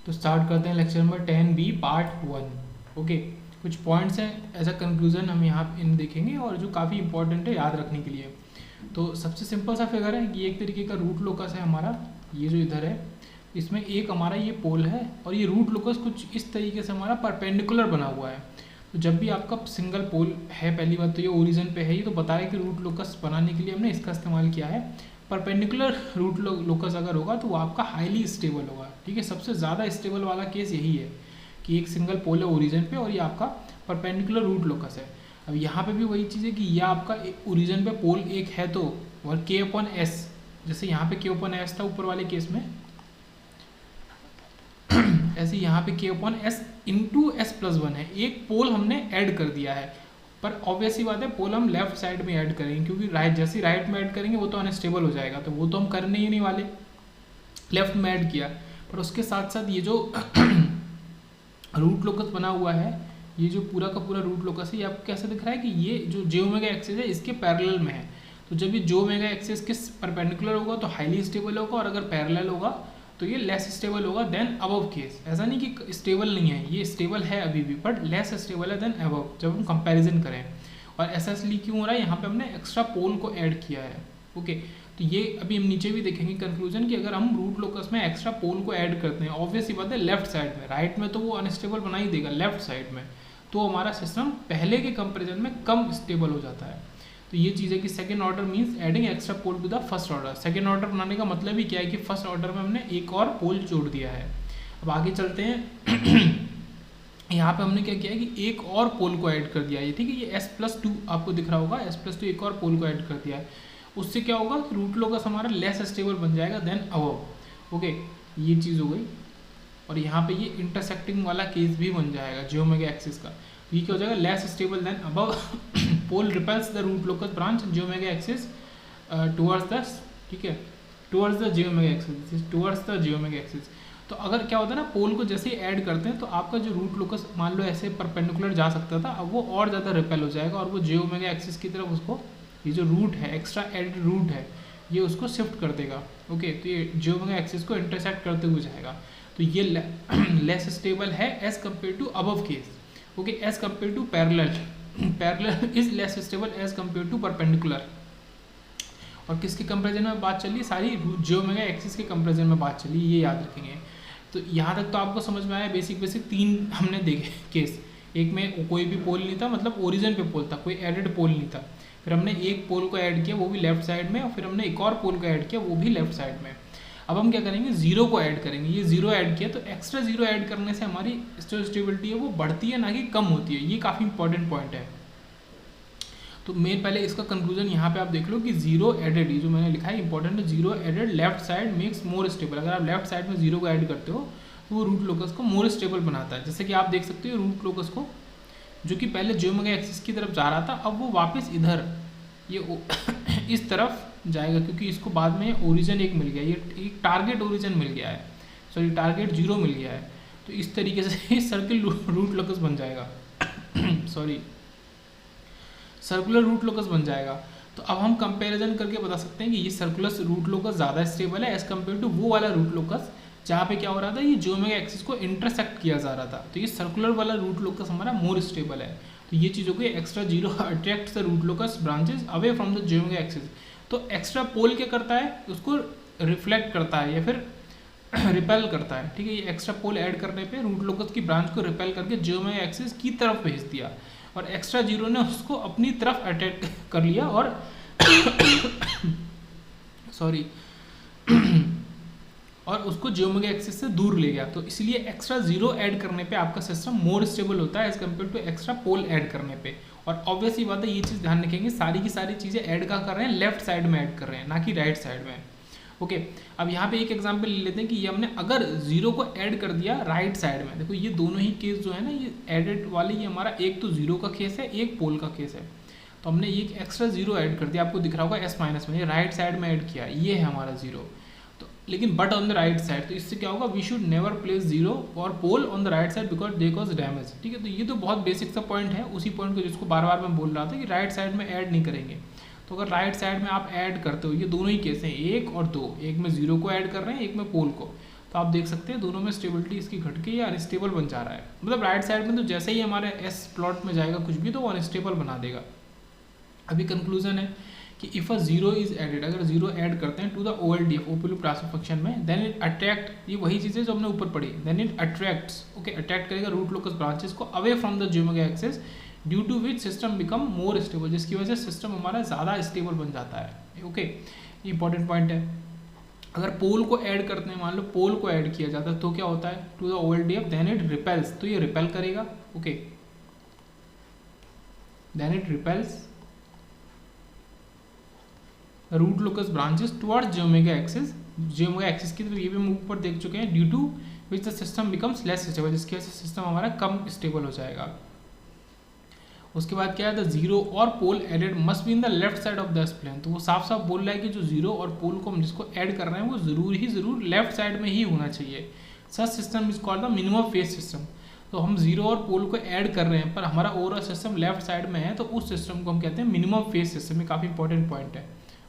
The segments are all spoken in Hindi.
तो स्टार्ट करते हैं lecture number 10B part 1। Okay, कुछ पॉइंट्स हैं एज अ कंक्लूजन हम यहाँ इन देखेंगे और जो काफ़ी इंपॉर्टेंट है याद रखने के लिए। तो सबसे सिंपल सा फिगर है कि एक तरीके का रूट लोकस है हमारा, ये जो इधर है इसमें एक हमारा ये पोल है और ये रूट लोकस कुछ इस तरीके से हमारा परपेंडिकुलर बना हुआ है। तो जब भी आपका सिंगल पोल है, पहली बात तो ये ओरिजिन पे है, ये तो बता रहा है कि रूट लोकस बनाने के लिए हमने इसका इस्तेमाल किया है। परपेंडिकुलर रूट लोकस अगर होगा तो वो आपका हाईली स्टेबल होगा। ठीक है, सबसे ज़्यादा स्टेबल वाला केस यही है कि एक सिंगल पोल है ओरिजिन पे और ये आपका परपेंडिकुलर रूट लोकस है। अब यहाँ पे भी वही चीज़ है कि यह आपका ओरिजिन पे पोल एक है तो, और k/s, जैसे यहाँ पे k/s था ऊपर वाले केस में, ऐसे यहाँ पे k/s इंटू s+1 है, एक पोल हमने ऐड कर दिया है। पर ऑब्वियस ही बात है पोल हम लेफ्ट साइड में ऐड करेंगे, क्योंकि जैसे राइट में ऐड करेंगे वो तो अनस्टेबल हो जाएगा, तो वो तो हम करने ही नहीं वाले। लेफ्ट में ऐड किया, पर उसके साथ साथ ये जो रूट लोकस बना हुआ है, ये जो पूरा का पूरा रूट लोकस है, ये आपको कैसे दिख रहा है कि ये जो j-ओमेगा एक्सिस है इसके पैरेलल में है। तो जब ये j-ओमेगा एक्सिस के परपेंडिकुलर होगा तो हाईली स्टेबल होगा, और अगर पैरेलल होगा तो ये लेस स्टेबल होगा देन अबव केस। ऐसा नहीं कि स्टेबल नहीं है, ये स्टेबल है अभी भी, बट लेस स्टेबल है देन अबव जब हम कंपैरिजन करें। और ऐसा इसलिए क्यों हो रहा है, यहाँ पे हमने एक्स्ट्रा पोल को ऐड किया है। ओके, तो ये अभी हम नीचे भी देखेंगे कंक्लूजन कि अगर हम रूट लोकस में एक्स्ट्रा पोल को ऐड करते हैं, ऑब्वियस ही बात है लेफ्ट साइड में, राइट में तो वो अनस्टेबल बना ही देगा, लेफ्ट साइड में तो हमारा सिस्टम पहले के कंपेरिजन में कम स्टेबल हो जाता है। तो ये चीज़ है कि second order means adding extra pole to the first order. Second order बनाने का मतलब ही क्या है कि फर्स्ट ऑर्डर में हमने एक और पोल जोड़ दिया है। अब आगे चलते हैं। यहाँ पे हमने क्या किया है कि एक और पोल को ऐड कर दिया है, ठीक है, ये s+2 आपको दिख रहा होगा, s+2 एक और पोल को ऐड कर दिया है। उससे क्या होगा कि रूट लोकस हमारा लेस स्टेबल बन जाएगा देन अबव। ओके, ये चीज़ हो गई। और यहाँ पे ये इंटरसेक्टिंग वाला केस भी बन जाएगा j-ओमेगा एक्सिस का, ये क्या हो जाएगा less stable than above. Pole repels the root locus branch j-ओमेगा एक्सिस टुवर्ड्स द, ठीक है, टुवर्ड्स द j-ओमेगा एक्सिस, टुवर्ड्स द j-ओमेगा एक्सिस। तो अगर क्या होता है ना, पोल को जैसे ही ऐड करते हैं तो आपका जो रूट लोकस मान लो ऐसे परपेंडिकुलर जा सकता था, अब वो और ज़्यादा रिपेल हो जाएगा और वो j-ओमेगा एक्सिस की तरफ उसको, ये जो रूट है एक्स्ट्रा एडेड रूट है, ये उसको शिफ्ट कर देगा। ओके, तो ये j-ओमेगा एक्सिस को इंटरसेक्ट करते हुए जाएगा। तो ये लेस स्टेबल है as compare to above case. Okay, as compare to parallel, parallel is less stable as compare to perpendicular. और किसके कंपेरिजन में बात चली, सारी j-ओमेगा एक्सिस के कंपेरिजन में बात चली, ये याद रखेंगे। तो यहाँ तक तो आपको समझ में आया, बेसिक तीन हमने देखे केस। एक में कोई भी पोल नहीं था, मतलब ओरिजिन पे पोल था, कोई एडेड पोल नहीं था। फिर हमने एक पोल को ऐड किया वो भी लेफ्ट साइड में, और फिर हमने एक और पोल को ऐड किया वो भी लेफ्ट साइड में। अब हम क्या करेंगे, जीरो को ऐड करेंगे। ये जीरो ऐड किया तो एक्स्ट्रा जीरो ऐड करने से हमारी जो स्टेबिलिटी है वो बढ़ती है ना कि कम होती है। ये काफ़ी इंपॉर्टेंट पॉइंट है। तो मैं पहले इसका कंक्लूजन यहाँ पे आप देख लो कि जीरो एडेड, ये जो मैंने लिखा है इंपॉर्टेंट है, zero added left side makes more stable. अगर आप लेफ्ट साइड में जीरो को ऐड करते हो तो वो रूट लोकस को मोर स्टेबल बनाता है। जैसे कि आप देख सकते हो रूट लोकस को, जो कि पहले j-ओमेगा एक्सिस की तरफ जा रहा था, अब वो वापस इधर ये इस तरफ जाएगा, क्योंकि इसको बाद में ओरिजिन एक मिल गया, ये एक टारगेट ओरिजिन मिल गया है, सॉरी टारगेट जीरो मिल गया है। तो इस तरीके से सर्किल रूट लोकस बन जाएगा, सॉरी सर्कुलर रूट लोकस बन जाएगा। तो अब हम कंपैरिजन करके बता सकते हैं कि ये सर्कुलर रूट लोकस ज़्यादा स्टेबल है एज कम्पेयर टू वो वाला रूट लोकस जहाँ पे क्या हो रहा था, ये j-ओमेगा एक्सिस को इंटरसेक्ट किया जा रहा था। तो ये सर्कुलर वाला रूट लोकस हमारा मोर स्टेबल है। तो ये चीज़ हो गई, extra zero attracts the root locus branches away from the j-ओमेगा एक्सिस। तो एक्स्ट्रा पोल क्या करता है, उसको रिफ्लेक्ट करता है या फिर रिपेल करता है, ठीक है। ये एक्स्ट्रा पोल ऐड करने पे रूट लोकस की ब्रांच को रिपेल करके j-ओमेगा एक्सिस की तरफ भेज दिया, और एक्स्ट्रा जीरो ने उसको अपनी तरफ अटैक कर लिया और सॉरी और उसको j-ओमेगा एक्सिस से दूर ले गया। तो इसलिए एक्स्ट्रा जीरो ऐड करने पे आपका सिस्टम मोर स्टेबल होता है as compare to extra pole add करने पे। और ऑब्वियस ही बात है, ये चीज़ ध्यान रखेंगे, सारी की सारी चीज़ें ऐड का कर रहे हैं लेफ्ट साइड में ऐड कर रहे हैं, ना कि राइट साइड में। ओके, अब यहाँ पे एक एग्जांपल ले लेते हैं कि ये हमने अगर जीरो को ऐड कर दिया राइट साइड में, देखो ये दोनों ही केस जो है ना, ये एडेड वाले, ये हमारा एक तो जीरो का केस है, एक पोल का केस है। तो हमने एक एक्स्ट्रा जीरो ऐड कर दिया, आपको दिख रहा होगा S माइनस में, ये राइट साइड में ऐड किया, ये है हमारा जीरो। तो लेकिन but on the right side, तो इससे क्या होगा, we should never place zero और pole on the right side because they cause damage, ठीक है। तो ये तो बहुत बेसिक सा पॉइंट है, उसी पॉइंट को जिसको बार बार मैं बोल रहा था कि राइट साइड में ऐड नहीं करेंगे। तो अगर राइट साइड में आप ऐड करते हो, ये दोनों ही केस हैं, एक और दो, एक में जीरो को ऐड कर रहे हैं, एक में पोल को, तो तो आप देख सकते हैं दोनों में स्टेबिलिटी इसकी घट के या अनस्टेबल बन जा रहा है। मतलब राइट साइड में तो जैसे ही हमारे एस प्लॉट में जाएगा कुछ भी तो वो अनस्टेबल बना देगा। अभी कंक्लूजन है कि if a zero is added, अगर जीरो ऐड करते हैं to the OLDF open transfer function में, देन इट अट्रैक्ट, ये वही चीज़ें जो हमने ऊपर पढ़ी, then it attracts, okay, attract करेगा रूट लोकस ब्रांचेस को away from the geometric axis, due to which system become more stable, जिसकी वजह से सिस्टम हमारा ज़्यादा स्टेबल बन जाता है। ओके, ये इंपॉर्टेंट पॉइंट है। अगर पोल को ऐड करते हैं, मान लो पोल को ऐड किया जाता है तो क्या होता है, to the OLDF, then it repels, तो ये रिपेल करेगा, okay, then it repels root locus branches towards geometric axis, geometric axis की तरफ, ये भी हम ऊपर देख चुके हैं, due to which the system becomes less stable, जिसकी वजह से सिस्टम हमारा कम स्टेबल हो जाएगा। उसके बाद क्या है, द जीरो और pole added must be in the left side of the plane, तो वो साफ साफ बोल रहा है कि जो जीरो और पोल को हम जिसको ऐड कर रहे हैं वो जरूर लेफ्ट साइड में ही होना चाहिए। Such system is called the minimum phase system. तो हम जीरो और पोल को ऐड कर रहे हैं पर हमारा ओवरऑल सिस्टम लेफ्ट साइड में है, तो उस सिस्टम को हम कहते हैं मिनिमम फेज सिस्टम। ये काफ़ी इंपॉर्टेंट पॉइंट है।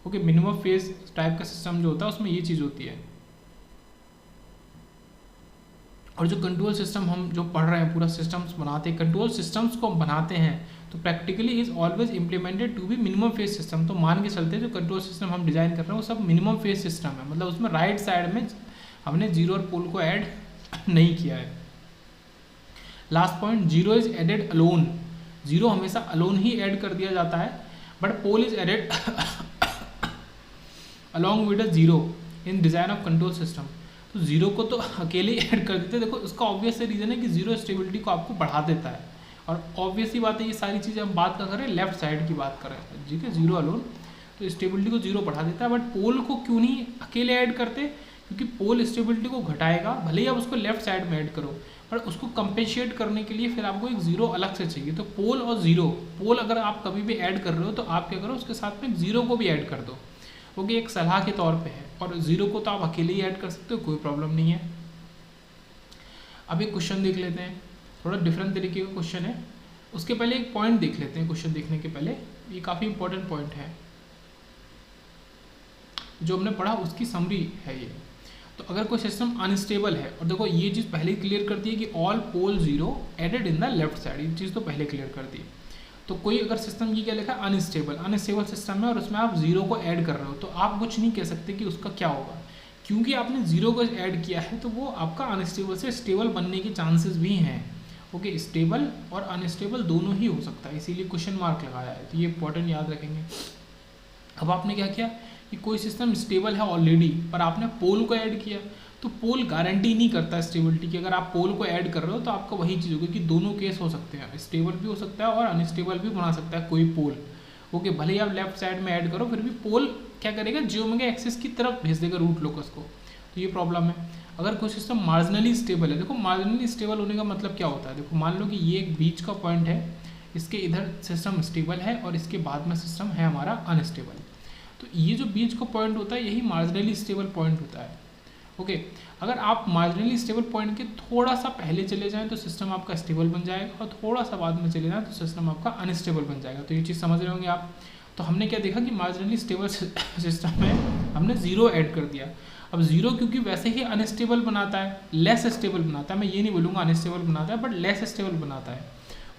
ओके, मिनिमम फेज टाइप का सिस्टम जो होता है उसमें ये चीज़ होती है। और जो कंट्रोल सिस्टम हम जो पढ़ रहे हैं, पूरा सिस्टम्स बनाते हैं, कंट्रोल सिस्टम्स को हम बनाते हैं तो practically is always implemented to be minimum phase system. तो मान के चलते हैं जो कंट्रोल सिस्टम हम डिजाइन कर रहे हैं वो सब मिनिमम फेज सिस्टम है, मतलब उसमें राइट साइड में हमने जीरो और पोल को ऐड नहीं किया है। Last point, zero is added alone, zero हमेशा अलोन ही ऐड कर दिया जाता है, but pole is added along with a zero in design of control system. तो जीरो को तो अकेले ही ऐड कर देते हैं। देखो इसका ऑब्वियस रीजन है कि जीरो स्टेबिलिटी को आपको बढ़ा देता है, और ऑब्वियस ही बात है ये सारी चीज़ें हम बात कर रहे हैं लेफ्ट साइड की बात कर रहे हैं, ठीक है, जीरो अलोन तो स्टेबिलिटी को जीरो बढ़ा देता है। बट पोल को क्यों नहीं अकेले ऐड करते, क्योंकि पोल स्टेबिलिटी को घटाएगा, भले ही आप उसको लेफ्ट साइड में ऐड करो, पर उसको कंपेंसेट करने के लिए फिर आपको एक जीरो अलग से चाहिए। तो पोल और जीरो, पोल अगर आप कभी भी ऐड कर रहे हो तो आप क्या करो, उसके साथ में जीरो को भी ऐड कर दो, क्योंकि एक सलाह के तौर पे है, और जीरो को तो आप अकेले ही ऐड कर सकते हो, कोई प्रॉब्लम नहीं है। अब एक क्वेश्चन देख लेते हैं, थोड़ा डिफरेंट तरीके का क्वेश्चन है। उसके पहले एक पॉइंट देख लेते हैं, क्वेश्चन देखने के पहले, ये काफ़ी इंपॉर्टेंट पॉइंट है जो हमने पढ़ा, उसकी समरी है ये। तो अगर कोई सिस्टम अनस्टेबल है, और देखो ये चीज़ पहले क्लियर कर दी है कि all pole zero added in the left side, ये चीज़ तो पहले क्लियर कर दी। तो कोई अगर सिस्टम ये क्या लिखा है, अनस्टेबल सिस्टम है और उसमें आप जीरो को ऐड कर रहे हो, तो आप कुछ नहीं कह सकते कि उसका क्या होगा, क्योंकि आपने जीरो को ऐड किया है तो वो आपका अनस्टेबल से स्टेबल बनने के चांसेस भी हैं। ओके, स्टेबल और अनस्टेबल दोनों ही हो सकता है, इसीलिए क्वेश्चन मार्क लगाया है, तो ये इंपॉर्टेंट याद रखेंगे। अब आपने क्या किया कि कोई सिस्टम स्टेबल है ऑलरेडी, पर आपने पोल को ऐड किया, तो पोल गारंटी नहीं करता स्टेबिलिटी की। अगर आप पोल को ऐड कर रहे हो तो आपका वही चीज़ होगी कि दोनों केस हो सकते हैं, स्टेबल भी हो सकता है और अनस्टेबल भी बना सकता है कोई पोल। ओके, भले ही आप लेफ्ट साइड में ऐड करो, फिर भी पोल क्या करेगा, जियोमेट्रिक एक्सिस की तरफ भेज देगा रूट लोकस को, तो ये प्रॉब्लम है। अगर कोई सिस्टम मार्जिनली स्टेबल है, देखो मार्जिनली स्टेबल होने का मतलब क्या होता है, देखो मान लो कि ये एक बीच का पॉइंट है, इसके इधर सिस्टम स्टेबल है और इसके बाद में सिस्टम है हमारा अनस्टेबल, तो ये जो बीच का पॉइंट होता है यही मार्जिनली स्टेबल पॉइंट होता है। ओके, अगर आप मार्जिनली स्टेबल पॉइंट के थोड़ा सा पहले चले जाएं तो सिस्टम आपका स्टेबल बन जाएगा, और थोड़ा सा बाद में चले जाएं तो सिस्टम आपका अनस्टेबल बन जाएगा। तो ये चीज़ समझ रहे होंगे आप। तो हमने क्या देखा कि मार्जिनली स्टेबल सिस्टम में हमने जीरो ऐड कर दिया। अब जीरो क्योंकि वैसे ही अनस्टेबल बनाता है, लेस स्टेबल बनाता है, मैं ये नहीं बोलूँगा अनस्टेबल बनाता है, बट लेस स्टेबल बनाता है।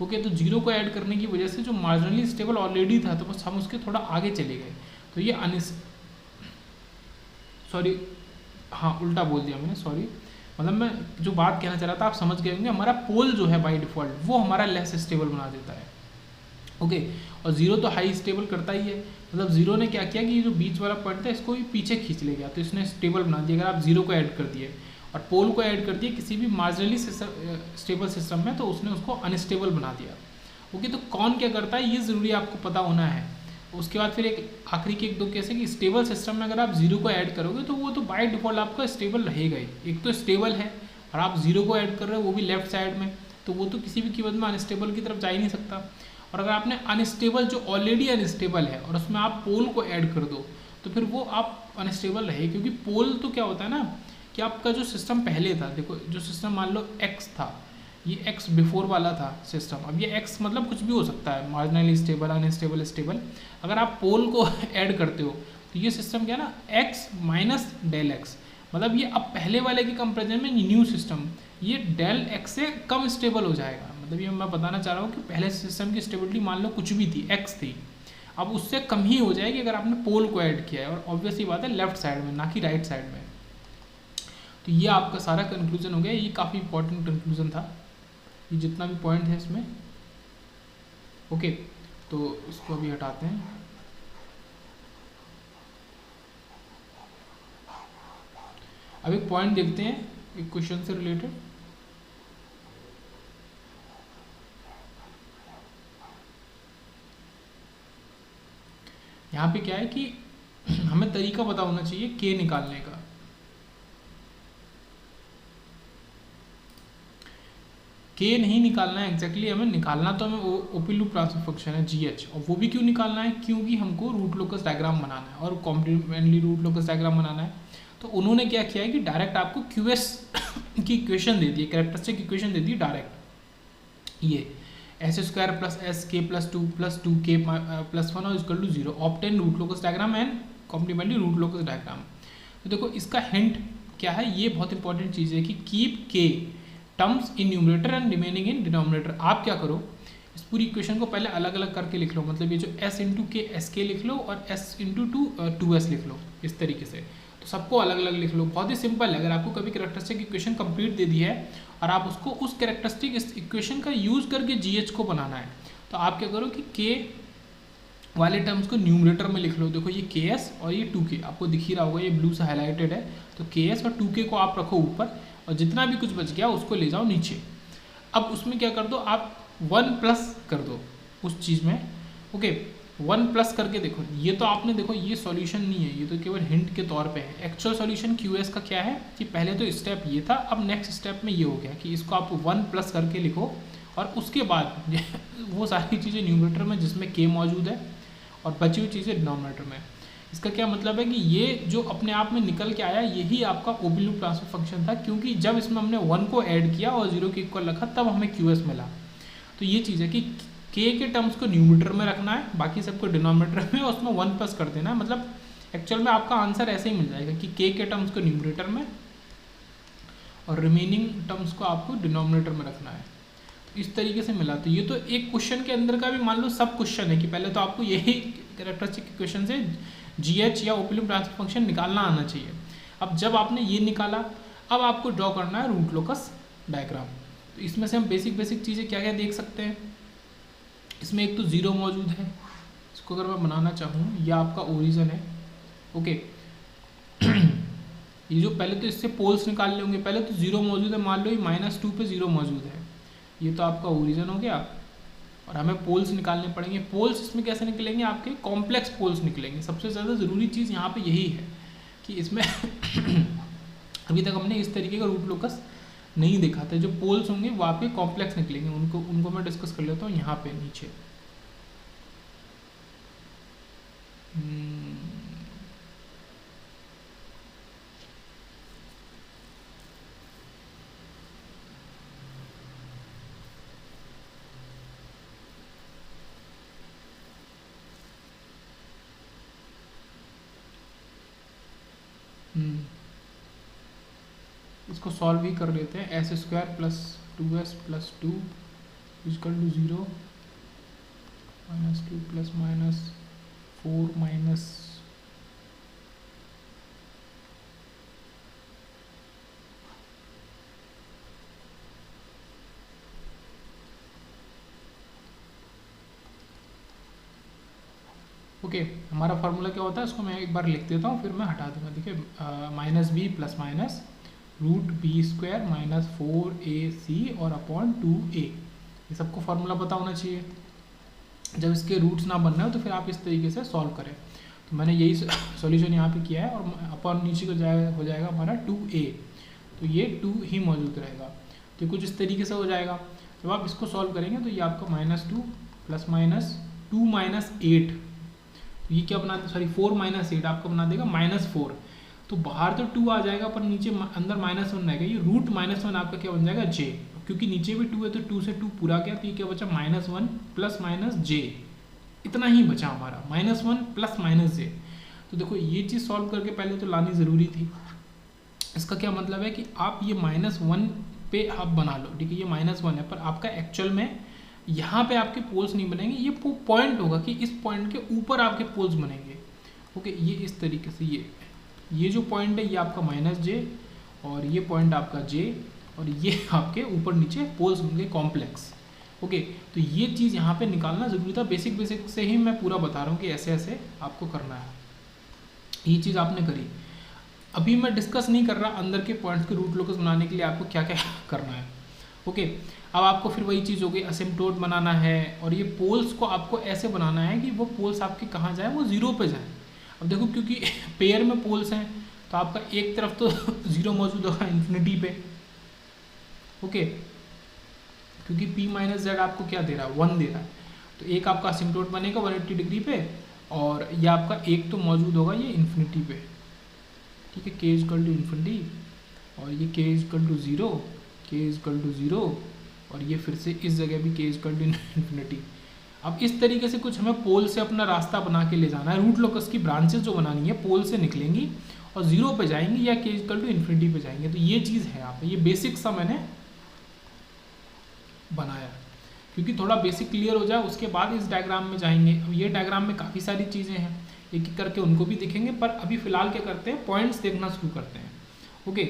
ओके, तो जीरो को ऐड करने की वजह से जो मार्जिनली स्टेबल ऑलरेडी था तो बस हम उसके थोड़ा आगे चले गए, तो ये हाँ उल्टा बोल दिया मैंने, सॉरी, मतलब मैं जो बात कहना चाह रहा था आप समझ गए होंगे। हमारा पोल जो है बाय डिफ़ॉल्ट वो हमारा लेस स्टेबल बना देता है। ओके, और जीरो तो हाई स्टेबल करता ही है, मतलब जीरो ने क्या किया कि ये जो बीच वाला पॉइंट था इसको भी पीछे खींच ले गया, तो इसने स्टेबल बना दिया। अगर आप जीरो को ऐड कर दिए और पोल को ऐड कर दिए किसी भी मार्जिनली स्टेबल सिस्टम में, तो उसने उसको अनस्टेबल बना दिया। ओके, तो कौन क्या करता है ये ज़रूरी आपको पता होना है। उसके बाद फिर एक आखिरी के एक दो केस है कि स्टेबल सिस्टम में अगर आप जीरो को ऐड करोगे तो वो तो बाय डिफ़ॉल्ट आपका स्टेबल रहेगा ही। एक तो स्टेबल है और आप जीरो को ऐड कर रहे हो वो भी लेफ्ट साइड में, तो वो तो किसी भी कीमत में अनस्टेबल की तरफ जा ही नहीं सकता। और अगर आपने अनस्टेबल जो ऑलरेडी अनस्टेबल है और उसमें आप पोल को ऐड कर दो तो फिर वो आप अनस्टेबल रहे, क्योंकि पोल तो क्या होता है ना कि आपका जो सिस्टम पहले था, देखो जो सिस्टम मान लो एक्स था, ये एक्स बिफोर वाला था सिस्टम, अब ये एक्स मतलब कुछ भी हो सकता है, मार्जिनली स्टेबल, अनस्टेबल, स्टेबल। अगर आप पोल को ऐड करते हो तो ये सिस्टम क्या है ना, एक्स माइनस डेल एक्स, मतलब ये अब पहले वाले के कंपेरिजन में न्यू सिस्टम ये डेल एक्स से कम स्टेबल हो जाएगा। मतलब ये मैं बताना चाह रहा हूँ कि पहले सिस्टम की स्टेबिलिटी मान लो कुछ भी थी एक्स थी, अब उससे कम ही हो जाएगी अगर आपने पोल को ऐड किया है, और ऑब्वियसली बात है लेफ्ट साइड में, ना कि राइट साइड में। तो ये आपका सारा कंक्लूजन हो गया। ये काफ़ी इंपॉर्टेंट कंक्लूजन था, ये जितना भी पॉइंट है इसमें। ओके, तो इसको अभी हटाते हैं। अब एक पॉइंट देखते हैं एक क्वेश्चन से रिलेटेड। यहाँ पे क्या है कि हमें तरीका पता होना चाहिए के निकालने का। के नहीं निकालना है एग्जैक्टली हमें निकालना, तो हमें ओपन लूप ट्रांसफर फंक्शन है जीएच, और वो भी क्यों निकालना है, क्योंकि हमको रूट लोकस डायग्राम बनाना है और कॉम्प्लीमेंटली रूट लोकस डायग्राम बनाना है। तो उन्होंने क्या किया है कि डायरेक्ट आपको क्यूएस की इक्वेशन दे दी है, कैरेक्टरिस्टिक इक्वेशन दे दी डायरेक्ट, ये s square plus s k plus two k plus one और equal to 0 obtain root locus diagram and complementarily root locus diagram. तो देखो इसका हिंट क्या है, ये बहुत इंपॉर्टेंट चीज़ है कि कीप के terms in numerator and remaining in denominator. आप क्या करो, इस पूरी इक्वेशन को पहले अलग अलग करके लिख लो, मतलब ये जो s इंटू के एस के लिख लो और s इंटू टू एस लिख लो, इस तरीके से। तो सबको अलग अलग लिख लो, बहुत ही सिंपल है। अगर आपको कभी कैरेक्टरिस्टिक इक्वेशन कंप्लीट दे दी है और आप उसको उस कैरेक्टरिस्टिक इक्वेशन का यूज करके जीएच को बनाना है, तो आप क्या करो कि के वाले टर्म्स को न्यूमरेटर में लिख लो। देखो ये के एस और ये 2k आपको दिख ही रहा होगा, ये ब्लू से हाईलाइटेड है। तो के एस और 2k को आप रखो ऊपर, और जितना भी कुछ बच गया उसको ले जाओ नीचे। अब उसमें क्या कर दो, आप 1 प्लस कर दो उस चीज़ में। ओके, 1 प्लस करके देखो, ये तो आपने देखो ये सॉल्यूशन नहीं है, ये तो केवल हिंट के तौर पे है। एक्चुअल सॉल्यूशन क्यूएस का क्या है कि पहले तो स्टेप ये था, अब नेक्स्ट स्टेप में ये हो गया कि इसको आप 1 प्लस करके लिखो, और उसके बाद वो सारी चीज़ें न्यूमरेटर में जिसमें के मौजूद है और बची हुई चीज़ें डिनोमिनेटर में। इसका क्या मतलब है कि ये जो अपने आप में निकल के आया यही आपका ओपन लूप ट्रांसफर फंक्शन था, क्योंकि जब इसमें हमने 1 को ऐड किया और 0 के इक्वल रखा तब हमें क्यूएस मिला। तो ये चीज़ है कि के टर्म्स को न्यूमरेटर में रखना है, बाकी सबको डिनोमिनेटर में, और उसमें 1 प्लस कर देना है। मतलब एक्चुअल में आपका आंसर ऐसे ही मिल जाएगा कि के टर्म्स को न्यूमरेटर में और रिमेनिंग टर्म्स को आपको डिनोमिनेटर में रखना है। तो इस तरीके से मिला। तो ये तो एक क्वेश्चन के अंदर का भी मान लो सब क्वेश्चन है कि पहले तो आपको यही कैरेक्टरिस्टिक इक्वेशन से जीएच या ओपन लूप ट्रांसफर फंक्शन निकालना आना चाहिए। अब जब आपने ये निकाला, अब आपको ड्रॉ करना है रूट लोकस डायग्राम। तो इसमें से हम बेसिक चीज़ें क्या क्या देख सकते हैं। इसमें एक तो 0 मौजूद है, इसको अगर मैं बनाना चाहूँ, यह आपका ओरिजिन है। ओके ये जो पहले तो इससे पोल्स निकाल ले होंगे, पहले तो 0 मौजूद है, मान लो ये -2 पे 0 मौजूद है, ये तो आपका ओरिजिन हो गया। और हमें पोल्स निकालने पड़ेंगे। पोल्स इसमें कैसे निकलेंगे, आपके कॉम्प्लेक्स पोल्स निकलेंगे। सबसे ज़्यादा ज़रूरी चीज़ यहाँ पे यही है कि इसमें अभी तक हमने इस तरीके का रूट लोकस नहीं देखा था। जो पोल्स होंगे वो आपके कॉम्प्लेक्स निकलेंगे, उनको मैं डिस्कस कर लेता हूँ यहाँ पे नीचे। इसको सॉल्व ही कर लेते हैं। S square plus 2s plus 2 equal to 0 -2 plus -4 minus okay हमारा फार्मूला क्या होता है, इसको मैं एक बार लिख देता हूँ फिर मैं हटा दूंगा। देखिए -b plus minus √b² -4ac और अपॉन 2a, ये सबको फार्मूला पता होना चाहिए। जब इसके रूट्स ना बनना हो तो फिर आप इस तरीके से सॉल्व करें। तो मैंने यही सॉल्यूशन यहाँ पे किया है, और अपॉन नीचे को हो जाएगा हमारा 2a, तो ये 2 ही मौजूद रहेगा। तो कुछ इस तरीके से हो जाएगा। जब आप इसको सॉल्व करेंगे तो ये आपका -2 प्लस -2 -8, तो ये क्या बना दे, सॉरी 4 -8 आपका बना देगा -4। तो बाहर तो 2 आ जाएगा पर नीचे अंदर -1 रहेगा। ये रूट -1 आपका क्या बन जाएगा j, क्योंकि नीचे भी 2 है तो 2 से 2 पूरा गया, तो ये क्या बचा -1 प्लस -j, इतना ही बचा हमारा -1 प्लस -j। तो देखो ये चीज़ सॉल्व करके पहले तो लानी ज़रूरी थी। इसका क्या मतलब है कि आप ये -1 पे आप बना लो, ठीक है, ये -1 है, पर आपका एक्चुअल में यहाँ पे आपके पोल्स नहीं बनेंगे, ये पॉइंट होगा कि इस पॉइंट के ऊपर आपके पोल्स बनेंगे। ओके, ये इस तरीके से ये जो पॉइंट है ये आपका -j, और ये पॉइंट आपका j, और ये आपके ऊपर नीचे पोल्स होंगे कॉम्प्लेक्स। ओके, तो ये चीज़ यहाँ पे निकालना ज़रूरी था, बेसिक से ही मैं पूरा बता रहा हूँ कि ऐसे ऐसे आपको करना है। ये चीज़ आपने करी। अभी मैं डिस्कस नहीं कर रहा अंदर के पॉइंट्स के रूट लोकस बनाने के लिए आपको क्या क्या करना है। ओके, अब आपको फिर वही चीज़ हो गई, असिम्प्टोट बनाना है, और ये पोल्स को आपको ऐसे बनाना है कि वो पोल्स आपके कहाँ जाए, वो 0 पे जाए। अब देखो, क्योंकि पेयर में पोल्स हैं तो आपका एक तरफ तो 0 मौजूद होगा इन्फिनिटी पे। ओके, क्योंकि p-z आपको क्या दे रहा है, 1 दे रहा है, तो एक आपका असिम्प्टोट बनेगा 180 डिग्री पे, और ये आपका एक तो मौजूद होगा ये इन्फिनिटी पे, ठीक है, k इक्वल टू इन्फिनिटी, और ये k equal to 0, k equal to 0, और ये फिर से इस जगह भी k इक्वल टू इन्फिनिटी। अब इस तरीके से कुछ हमें पोल से अपना रास्ता बना के ले जाना है। रूट लोकस की ब्रांचेस जो बनानी है पोल से निकलेंगी और 0 पे जाएंगी या k इक्वल टू इन्फिनिटी पे जाएंगे। तो ये चीज़ है यहाँ पे, ये बेसिक सा मैंने बनाया, क्योंकि थोड़ा बेसिक क्लियर हो जाए उसके बाद इस डायग्राम में जाएंगे। अब ये डायग्राम में काफ़ी सारी चीज़ें हैं, एक एक करके उनको भी देखेंगे, पर अभी फ़िलहाल क्या करते हैं, पॉइंट्स देखना शुरू करते हैं। ओके,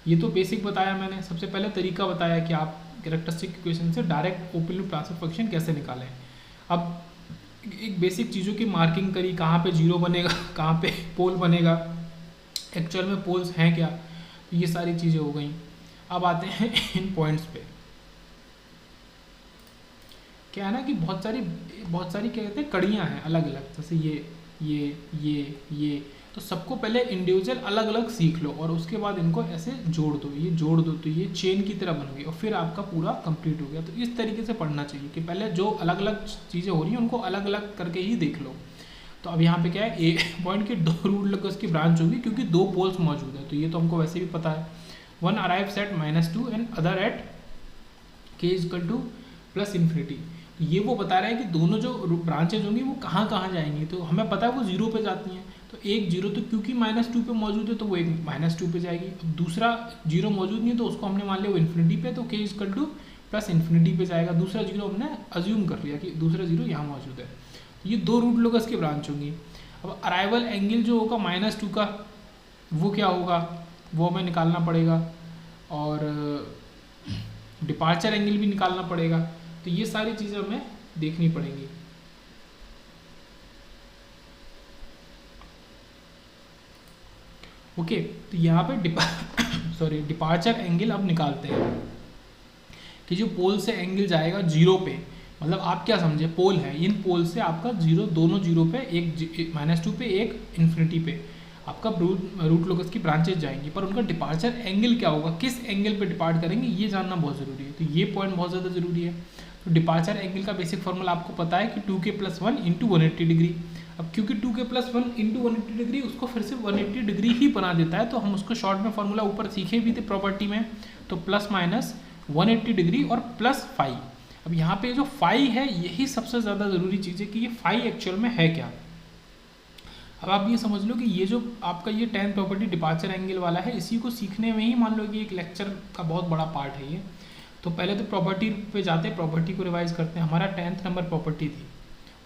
ये तो बेसिक बताया मैंने, सबसे पहले तरीका बताया कि आप कैरेक्टरिस्टिक इक्वेशन से direct open loop transfer function कैसे निकालें। अब एक बेसिक चीज़ों की मार्किंग करी, कहाँ पे 0 बनेगा, कहाँ पे पोल बनेगा, एक्चुअल में पोल्स हैं क्या, तो ये सारी चीज़ें हो गई। अब आते हैं इन पॉइंट्स पे। क्या है ना कि बहुत सारी क्या कहते हैं कड़ियाँ हैं अलग अलग, जैसे ये, तो सबको पहले इंडिविजुअल अलग अलग सीख लो और उसके बाद इनको ऐसे जोड़ दो, ये जोड़ दो तो ये चेन की तरह बन गई, और फिर आपका पूरा कंप्लीट हो गया। तो इस तरीके से पढ़ना चाहिए कि पहले जो अलग अलग चीज़ें हो रही हैं उनको अलग अलग करके ही देख लो। तो अब यहाँ पे क्या है, एक पॉइंट की 2 रूट लोकस की ब्रांच होगी, क्योंकि 2 पोल्स मौजूद है, तो ये तो हमको वैसे भी पता है। One arrives eight -2 and other at k equal to plus infinity. तो ये वो बता रहा है कि दोनों जो ब्रांचेज होंगी वो कहाँ कहाँ जाएंगी, तो हमें पता है वो 0 पे जाती हैं, तो एक 0 तो क्योंकि -2 पे मौजूद है तो वो एक -2 पे जाएगी। अब दूसरा 0 मौजूद नहीं है तो उसको हमने मान लिया वो इन्फिनिटी पे, तो k equal to plus infinity पे जाएगा। दूसरा 0 हमने अज्यूम कर लिया कि दूसरा 0 यहाँ मौजूद है। तो ये 2 रूट लोकस की ब्रांच होंगी। अब अराइवल एंगल जो होगा -2 का, वो क्या होगा, वो हमें निकालना पड़ेगा, और डिपार्चर एंगल भी निकालना पड़ेगा। तो ये सारी चीज़ें हमें देखनी पड़ेंगी। ओके, तो यहाँ पे डिपार्चर एंगल अब निकालते हैं कि जो पोल से एंगल जाएगा 0 पे, मतलब आप क्या समझे, पोल है, इन पोल से आपका 0, दोनों 0 पे, एक -2 पे एक इन्फिनिटी पे आपका रूट लोकस की ब्रांचेज जाएंगी, पर उनका डिपार्चर एंगल क्या होगा, किस एंगल पे डिपार्ट करेंगे, ये जानना बहुत ज़रूरी है। तो ये पॉइंट बहुत ज़्यादा ज़रूरी है। तो डिपार्चर एंगल का बेसिक फॉर्मूला आपको पता है कि 2k + 1 × 180 डिग्री। अब क्योंकि 2k + 1 × 180 डिग्री उसको फिर से 180 डिग्री ही बना देता है, तो हम उसको शॉर्ट में फॉर्मूला ऊपर सीखे भी थे प्रॉपर्टी में, तो ±180 डिग्री और +φ। अब यहाँ पे जो फाई है यही सबसे ज़्यादा ज़रूरी चीज़ है कि ये फाई एक्चुअल में है क्या। अब आप ये समझ लो कि ये जो आपका ये 10th प्रॉपर्टी डिपार्चर एंगल वाला है, इसी को सीखने में ही मान लो कि एक लेक्चर का बहुत बड़ा पार्ट है ये। तो पहले तो प्रॉपर्टी पे जाते हैं, प्रॉपर्टी को रिवाइज करते हैं। हमारा 10th नंबर प्रॉपर्टी थी।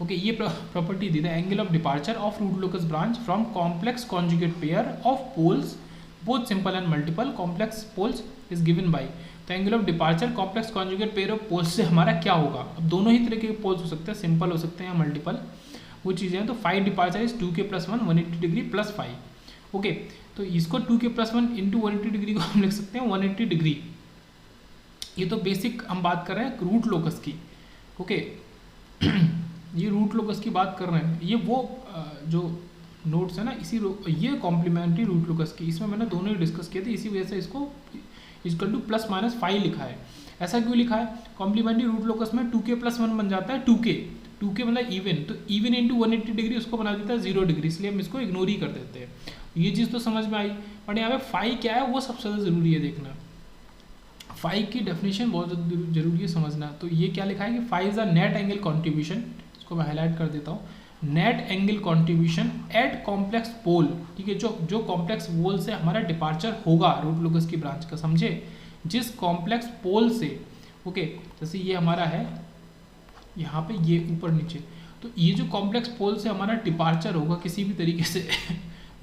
ओके, ये प्रॉपर्टी थी the angle of departure of root locus branch from complex conjugate pair of poles both simple and multiple complex poles is given by. तो angle of departure complex conjugate pair of poles से हमारा क्या होगा। अब दोनों ही तरह के पोल्स हो सकते हैं, सिंपल हो सकते हैं या मल्टीपल, वो चीज़ें हैं। तो phi departure is 2k + 1 180 degree plus phi. Okay, तो इसको 2k + 1 × 180 डिग्री को हम लिख सकते हैं 180 डिग्री। ये तो बेसिक हम बात कर रहे हैं रूट लोकस की। ओके, ये रूट लोकस की बात कर रहे हैं। ये वो जो नोट्स है ना, ये कॉम्प्लीमेंट्री रूट लोकस की, इसमें मैंने दोनों ही डिस्कस किए थे, इसी वजह से इसको इक्वल टू ±5 लिखा है। ऐसा क्यों लिखा है, कॉम्प्लीमेंट्री रूट लोकस में 2k + 1 बन जाता है 2k मतलब इवन, तो इवन × 180 डिग्री उसको बना देता है 0 डिग्री, इसलिए हम इसको इग्नोर ही कर देते हैं। ये चीज़ तो समझ में आई, बट यहाँ पे फाई क्या है वो सबसे ज़्यादा ज़रूरी है देखना। फाई की डेफिनेशन बहुत जरूरी है समझना। तो ये क्या लिखा है कि phi is a net angle contribution, इसको मैं हाईलाइट कर देता हूँ। Net angle contribution at complex pole, ठीक है, जो कॉम्प्लेक्स पोल से हमारा डिपार्चर होगा रूट लोकस की ब्रांच का, समझे, जिस कॉम्प्लेक्स पोल से, ओके, जैसे ये हमारा है यहाँ पे, ये ऊपर नीचे, तो ये जो कॉम्प्लेक्स पोल से हमारा डिपार्चर होगा किसी भी तरीके से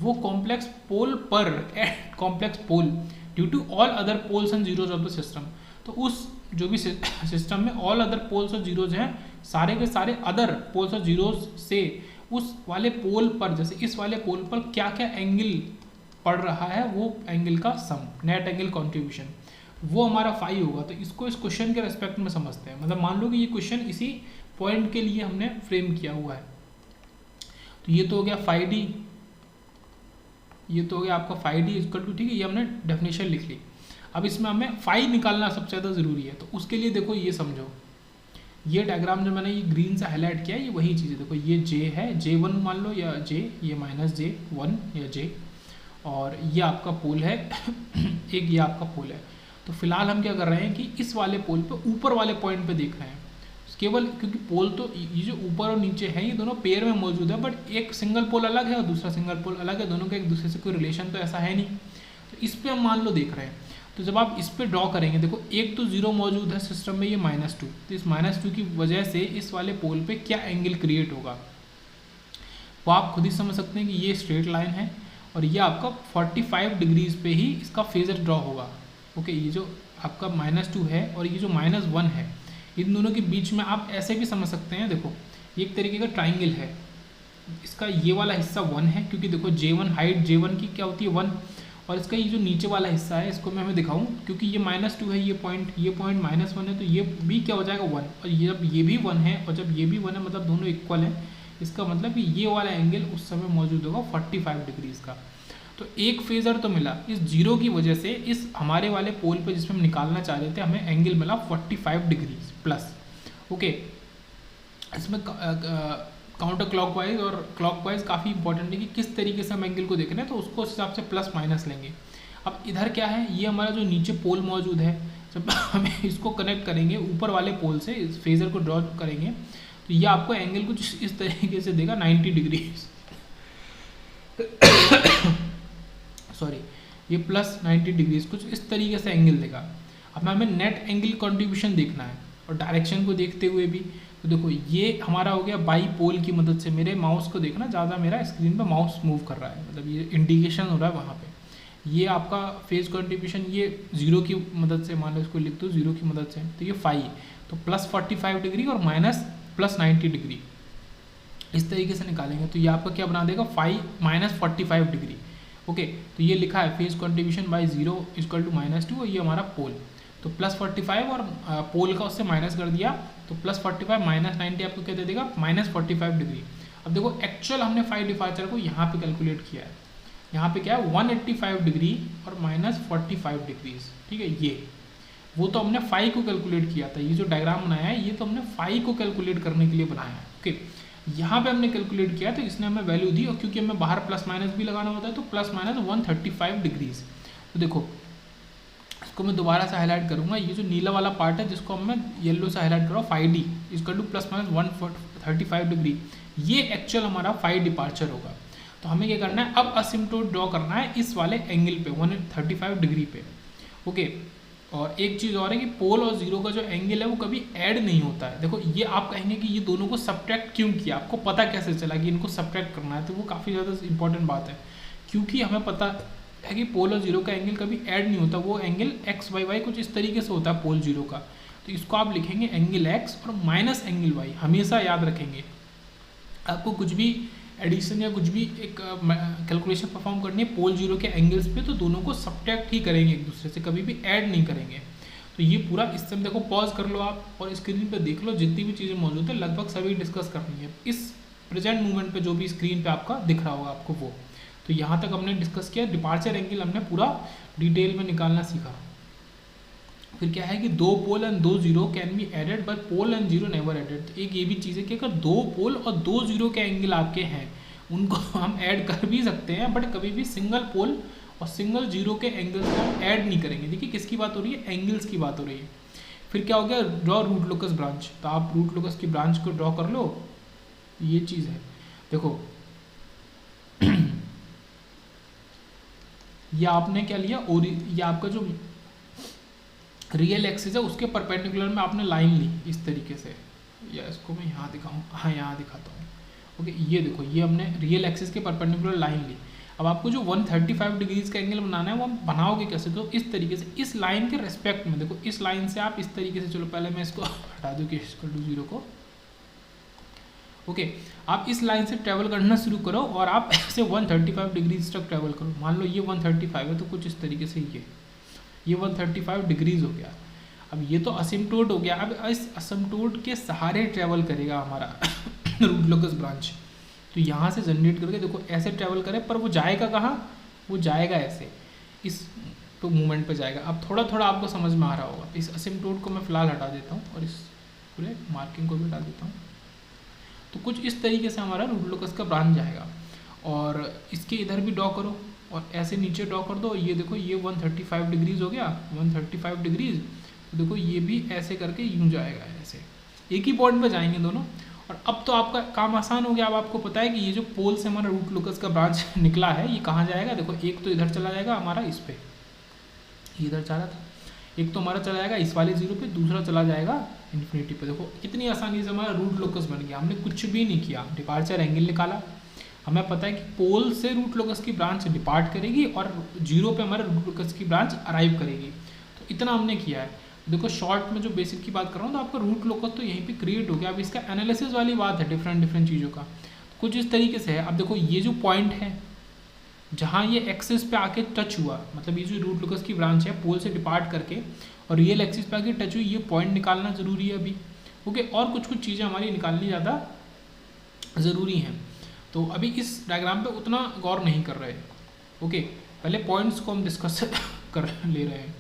वो कॉम्प्लेक्स पोल पर at complex pole due to all other poles and zeros of the system, तो उस जो भी सिस्टम में ऑल अदर पोल्स और जीरोज हैं, सारे के सारे अदर पोल्स और जीरोज से उस वाले पोल पर, जैसे इस वाले पोल पर क्या क्या एंगल पड़ रहा है, वो एंगल का सम, नेट एंगल कॉन्ट्रीब्यूशन, वो हमारा फाई होगा। तो इसको इस क्वेश्चन के रेस्पेक्ट में समझते हैं, मतलब मान लो कि ये क्वेश्चन इसी पॉइंट के लिए हमने फ्रेम किया हुआ है। तो ये तो हो गया फाई डी, ये तो हो गया आपका फाई डी इक्वल टू, ठीक है, ये हमने डेफिनेशन लिख ली। अब इसमें हमें फाई निकालना सबसे ज़्यादा ज़रूरी है, तो उसके लिए देखो ये समझो, ये डायग्राम जो मैंने ये ग्रीन से हाईलाइट किया है, ये वही चीज़ है। देखो ये जे है, J1 मान लो, या जे, ये -J1 या जे, और ये आपका पोल है एक ये आपका पोल है। तो फिलहाल हम क्या कर रहे हैं कि इस वाले पोल पे, ऊपर वाले पॉइंट पे देख रहे हैं केवल, क्योंकि पोल तो ये जो ऊपर और नीचे है ये दोनों पेयर में मौजूद है, बट एक सिंगल पोल अलग है और दूसरा सिंगल पोल अलग है, दोनों का एक दूसरे से कोई रिलेशन तो ऐसा है नहीं। तो इस पर हम मान लो देख रहे हैं, तो जब आप इस पर ड्रॉ करेंगे, देखो एक तो जीरो मौजूद है सिस्टम में, ये -2, तो इस -2 की वजह से इस वाले पोल पे क्या एंगल क्रिएट होगा वो आप खुद ही समझ सकते हैं कि ये स्ट्रेट लाइन है और ये आपका 45 डिग्रीज पे ही इसका फेजर ड्रॉ होगा। ओके, ये जो आपका -2 है और ये जो -1 है, इन दोनों के बीच में आप ऐसे भी समझ सकते हैं, देखो ये एक तरीके का ट्राइंगल है, इसका ये वाला हिस्सा 1 है, क्योंकि देखो J1 हाइट J1 की क्या होती है 1, और इसका ये जो नीचे वाला हिस्सा है इसको मैं हमें दिखाऊं, क्योंकि ये -2 है, ये पॉइंट -1 है, तो ये भी क्या हो जाएगा 1, और ये जब ये भी 1 है और जब ये भी 1 है, मतलब दोनों इक्वल है, इसका मतलब कि ये वाला एंगल उस समय मौजूद होगा 45 डिग्रीज का। तो एक फेजर तो मिला, इस जीरो की वजह से इस हमारे वाले पोल पे जिसमें हम निकालना चाह रहे थे हमें एंगल मिला 45 डिग्रीज प्लस। ओके, इसमें काउंटर क्लॉकवाइज और क्लॉकवाइज काफ़ी इंपॉर्टेंट है कि किस तरीके से हम एंगल को देख रहे हैं, तो उसको उस हिसाब से प्लस माइनस लेंगे। अब इधर क्या है, ये हमारा जो नीचे पोल मौजूद है, जब हमें इसको कनेक्ट करेंगे ऊपर वाले पोल से, इस फेजर को ड्रॉ करेंगे, तो ये आपको एंगल कुछ इस तरीके से देगा 90 डिग्री सॉरी, ये प्लस 90 डिग्रीज कुछ इस तरीके से एंगल देगा। अब हमें नेट एंगल कॉन्ट्रीब्यूशन देखना है और डायरेक्शन को देखते हुए भी, तो देखो ये हमारा हो गया बाई पोल की मदद से, मेरे माउस को देखना, ज़्यादा मेरा स्क्रीन पे माउस मूव कर रहा है, मतलब ये इंडिकेशन हो रहा है वहाँ पे। ये आपका फेज कॉन्ट्रीब्यूशन ये जीरो की मदद से, मान लो इसको लिख दो जीरो की मदद से, तो ये फाई, तो प्लस 45 डिग्री और माइनस प्लस 90 डिग्री इस तरीके से निकालेंगे, तो ये आपका क्या बना देगा फाई -45 डिग्री। ओके, तो ये लिखा है phase contribution by zero equal to -2, और ये हमारा पोल, तो प्लस 45 और पोल का उससे माइनस कर दिया, तो प्लस 45 -90 आपको क्या दे देगा -45 डिग्री। अब देखो एक्चुअल हमने फाई डिपार्चर को यहाँ पे कैलकुलेट किया है, यहाँ पे क्या है 185 डिग्री और -45 डिग्रीज, ठीक है, ये वो तो हमने फाई को कैलकुलेट किया था, ये जो डायग्राम बनाया है ये तो हमने फाई को कैलकुलेट करने के लिए बनाया है। ओके, यहाँ पे हमने कैलकुलेट किया तो इसने हमें वैल्यू दी, और क्योंकि हमें बाहर प्लस माइनस भी लगाना होता है तो प्लस माइनस 135 डिग्रीज। तो देखो इसको मैं दोबारा से हाईलाइट करूँगा, ये जो नीला वाला पार्ट है जिसको मैं येलो से हाईलाइट कर रहा हूँ, phi d equal to plus minus 135 degree, ये एक्चुअल हमारा फाई डिपार्चर होगा। तो हमें क्या करना है, अब असिम्प्टोट ड्रॉ करना है इस वाले एंगल पे 135 डिग्री पे। ओके, और एक चीज़ और है कि पोल और जीरो का जो एंगल है वो कभी ऐड नहीं होता है। देखो ये आप कहेंगे कि ये दोनों को सब्ट्रैक्ट क्यों किया, आपको पता कैसे चला कि इनको सब्ट्रैक्ट करना है, तो वो काफ़ी ज़्यादा इंपॉर्टेंट बात है, क्योंकि हमें पता है कि पोल और जीरो का एंगल कभी ऐड नहीं होता, वो एंगल एक्स बाई वाई कुछ इस तरीके से होता है पोल जीरो का। तो इसको आप लिखेंगे एंगल एक्स और माइनस एंगल वाई, हमेशा याद रखेंगे। आपको कुछ भी एडिशन या कुछ भी एक कैलकुलेशन परफॉर्म करनी है पोल जीरो के एंगल्स पे, तो दोनों को सब्ट्रैक्ट ही करेंगे एक दूसरे से, कभी भी ऐड नहीं करेंगे। तो ये पूरा इस समय देखो पॉज कर लो आप और स्क्रीन पे देख लो, जितनी भी चीज़ें मौजूद है लगभग सभी डिस्कस करनी है इस प्रेजेंट मूवमेंट पे, जो भी स्क्रीन पे आपका दिख रहा होगा आपको वो। तो यहाँ तक हमने डिस्कस किया, डिपार्चर एंगल हमने पूरा डिटेल में निकालना सीखा। फिर क्या है कि दो पोल एंड दो zero can be added but pole and zero never added. तो एक ये भी चीज़ है कि अगर दो पोल और दो जीरो के एंगल आपके हैं उनको हम ऐड कर भी सकते हैं, बट कभी भी सिंगल पोल और सिंगल जीरो के एंगल्स को हम ऐड नहीं करेंगे। देखिए किसकी बात हो रही है, एंगल्स की बात हो रही है। फिर क्या हो गया, ड्रॉ रूट लोकस ब्रांच, तो आप रूट लोकस की ब्रांच को ड्रॉ कर लो, ये चीज़ है। देखो ये आपने क्या लिया, और ये आपका जो रियल एक्सिस है उसके परपेंडिकुलर में आपने लाइन ली इस तरीके से, या इसको मैं यहाँ दिखाऊँ, हाँ यहाँ दिखाता हूँ। ओके, ये देखो ये हमने रियल एक्सिस के परपेंडिकुलर लाइन ली। अब आपको जो 135 डिग्रीज का एंगल बनाना है वो हम बनाओगे कैसे, तो इस तरीके से इस लाइन के रेस्पेक्ट में, देखो इस लाइन से आप इस तरीके से, चलो पहले मैं इसको हटा दूँ कि =0 को। ओके, आप इस लाइन से ट्रैवल करना शुरू करो और आप ऐसे 135 डिग्रीज तक ट्रैवल करो। मान लो ये 135 है तो कुछ इस तरीके से ये 135 डिग्रीज हो गया। अब ये तो असिम्प्टोट हो गया। अब इस असिम्प्टोट के सहारे ट्रैवल करेगा हमारा रूट लोकस ब्रांच। तो यहाँ से जनरेट करके देखो ऐसे ट्रैवल करे, पर वो जाएगा कहाँ, वो जाएगा ऐसे इस तो मूवमेंट पे जाएगा। अब थोड़ा थोड़ा आपको समझ में आ रहा होगा। इस असिम्प्टोट को मैं फिलहाल हटा देता हूँ और इस पूरे मार्किंग को भी हटा देता हूँ। तो कुछ इस तरीके से हमारा रूट लोकस का ब्रांच जाएगा, और इसके इधर भी ड्रॉ करो और ऐसे नीचे ड्रॉ कर दो। ये देखो ये 135 डिग्रीज हो गया, 135 डिग्रीज। तो देखो ये भी ऐसे करके यूँ जाएगा, ऐसे एक ही पॉइंट पे जाएंगे दोनों। और अब तो आपका काम आसान हो गया। अब आपको पता है कि ये जो पोल से हमारा रूट लोकस का ब्रांच निकला है ये कहाँ जाएगा। देखो एक तो इधर चला जाएगा हमारा इस पे, इधर जा रहा था, एक तो हमारा चला जाएगा इस वाले 0 पे, दूसरा चला जाएगा इन्फिनिटी पे। देखो कितनी आसानी से हमारा रूट लोकस बन गया। हमने कुछ भी नहीं किया, डिपार्चर एंगल निकाला। हमें पता है कि पोल से रूट लोकस की ब्रांच डिपार्ट करेगी और 0 पे हमारे रूट लोकस की ब्रांच अराइव करेगी। तो इतना हमने किया है। देखो शॉर्ट में जो बेसिक की बात कर रहा हूँ, तो आपका रूट लोकस तो यहीं पे क्रिएट हो गया। अब इसका एनालिसिस वाली बात है डिफरेंट चीज़ों का, कुछ इस तरीके से है। अब देखो ये जो पॉइंट है जहाँ ये एक्सिस पे आके टच हुआ, मतलब ये जो रूट लोकस की ब्रांच है पोल से डिपार्ट करके और रियल एक्सिस पे आके टच हुई, ये पॉइंट निकालना ज़रूरी है अभी। ओके, और कुछ चीज़ें हमारी निकालनी ज़्यादा ज़रूरी हैं। तो अभी इस डायग्राम पे उतना गौर नहीं कर रहे। ओके, पहले पॉइंट्स को हम डिस्कस कर ले रहे हैं।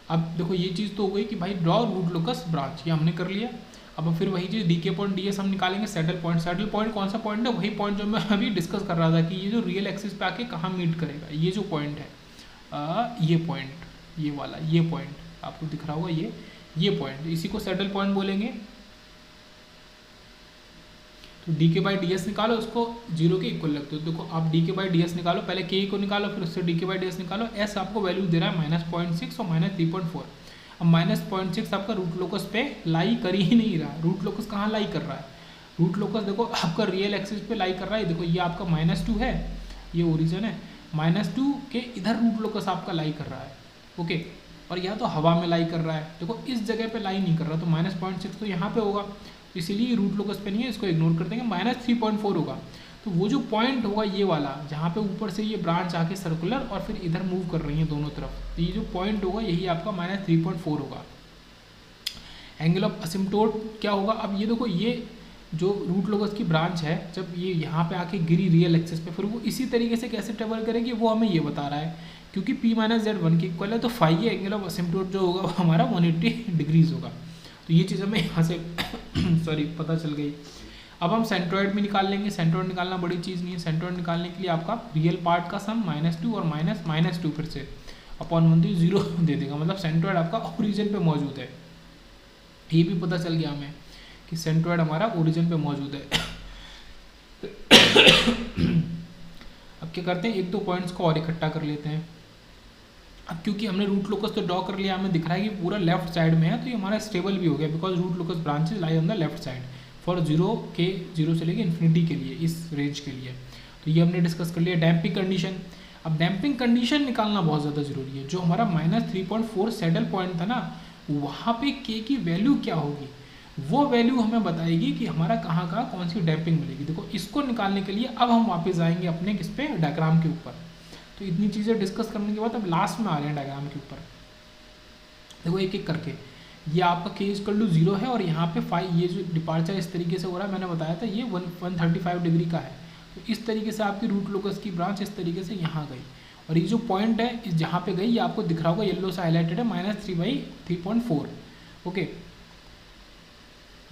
अब देखो ये चीज़ तो हो गई कि भाई ड्रॉ रूट लोकस ब्रांच, ये हमने कर लिया। अब फिर वही चीज़ डी के पॉइंट डी एस हम निकालेंगे। सैडल पॉइंट कौन सा पॉइंट है, वही पॉइंट जो मैं अभी डिस्कस कर रहा था कि ये जो रियल एक्सिस पे आके कहाँ मीट करेगा। ये जो पॉइंट है ये पॉइंट, ये वाला ये पॉइंट आपको दिख रहा होगा, ये पॉइंट, इसी को सैडल पॉइंट बोलेंगे। तो डी के बाई डी एस निकालो, उसको 0 के इक्वल लगते हो। देखो आप डी के बाई डी एस निकालो, पहले के को निकालो फिर उससे डी के बाई डी एस निकालो। एस आपको वैल्यू दे रहा है -0.6 और -3.4। अब -0.6 आपका रूट लोकस पे लाई कर ही नहीं रहा। रूट लोकस कहाँ लाई कर रहा है, रूट लोकस देखो आपका रियल एक्सिस पे लाई कर रहा है। देखो ये आपका -2 है, ये ओरिजिन है, -2 के इधर रूट लोकस आपका लाई कर रहा है। ओके, और यह तो हवा में लाई कर रहा है, देखो इस जगह पे लाई नहीं कर रहा। तो -0.6 तो यहाँ पे होगा, इसीलिए रूट लोकस पे नहीं है, इसको इग्नोर कर देंगे। -3.4 होगा। तो वो जो पॉइंट होगा ये वाला, जहाँ पे ऊपर से ये ब्रांच आके सर्कुलर और फिर इधर मूव कर रही है दोनों तरफ, तो ये जो पॉइंट होगा यही आपका -3.4 होगा। एंगल ऑफ असिम्प्टोट क्या होगा। अब ये देखो ये जो रूट लोकस की ब्रांच है, जब ये यहाँ पे आके गिरी रियल एक्सिस पे, फिर वो इसी तरीके से कैसे ट्रेवल करेगी वो हमें ये बता रहा है। क्योंकि P-Z 1 के इक्वल है, तो फाई ये एंगल ऑफ असिम्प्टोट जो होगा वो हमारा 180 डिग्रीज होगा। तो ये चीज़ हमें यहाँ से सॉरी पता चल गई। अब हम सेंट्रोइड भी निकाल लेंगे। सेंट्रोइड निकालना बड़ी चीज़ नहीं है। सेंट्रोइड निकालने के लिए आपका रियल पार्ट का सम -2 और -2 फिर से अपॉन 1 0 दे देगा, मतलब सेंट्रोइड आपका ओरिजिन पे मौजूद है। ये भी पता चल गया हमें कि सेंट्रोइड हमारा ओरिजिन पे मौजूद है। अब क्या करते हैं, एक दो पॉइंट्स को और इकट्ठा कर लेते हैं। अब क्योंकि हमने रूट लोकस तो ड्रॉ कर लिया, हमें दिख रहा है कि पूरा लेफ्ट साइड में है, तो ये हमारा स्टेबल भी हो गया, because root locus branches lie on the left side for 0 से लेके इन्फिनिटी के लिए, इस रेंज के लिए। तो ये हमने डिस्कस कर लिया। डैम्पिंग कंडीशन, अब डैम्पिंग कंडीशन निकालना बहुत ज़्यादा ज़रूरी है। जो हमारा -3.4 सैडल पॉइंट था ना, वहाँ पे के की वैल्यू क्या होगी, वो वैल्यू हमें बताएगी कि हमारा कहाँ कहाँ कौन सी डैम्पिंग मिलेगी। देखो इसको निकालने के लिए अब हम वापस आएंगे अपने किस पे, डायग्राम के ऊपर। तो इतनी चीज़ें डिस्कस करने के बाद अब लास्ट में आ रहे हैं डायग्राम के ऊपर। देखो एक एक करके, ये आपका k = 0 है और यहाँ पे फाई, ये जो डिपार्चर इस तरीके से हो रहा है, मैंने बताया था ये 135 डिग्री का है। तो इस तरीके से आपकी रूट लोकस की ब्रांच इस तरीके से यहाँ गई, और ये जो पॉइंट है इस जहाँ पे गई, ये आपको दिख रहा होगा येलो से हाईलाइटेड है, -3/3.4। ओके,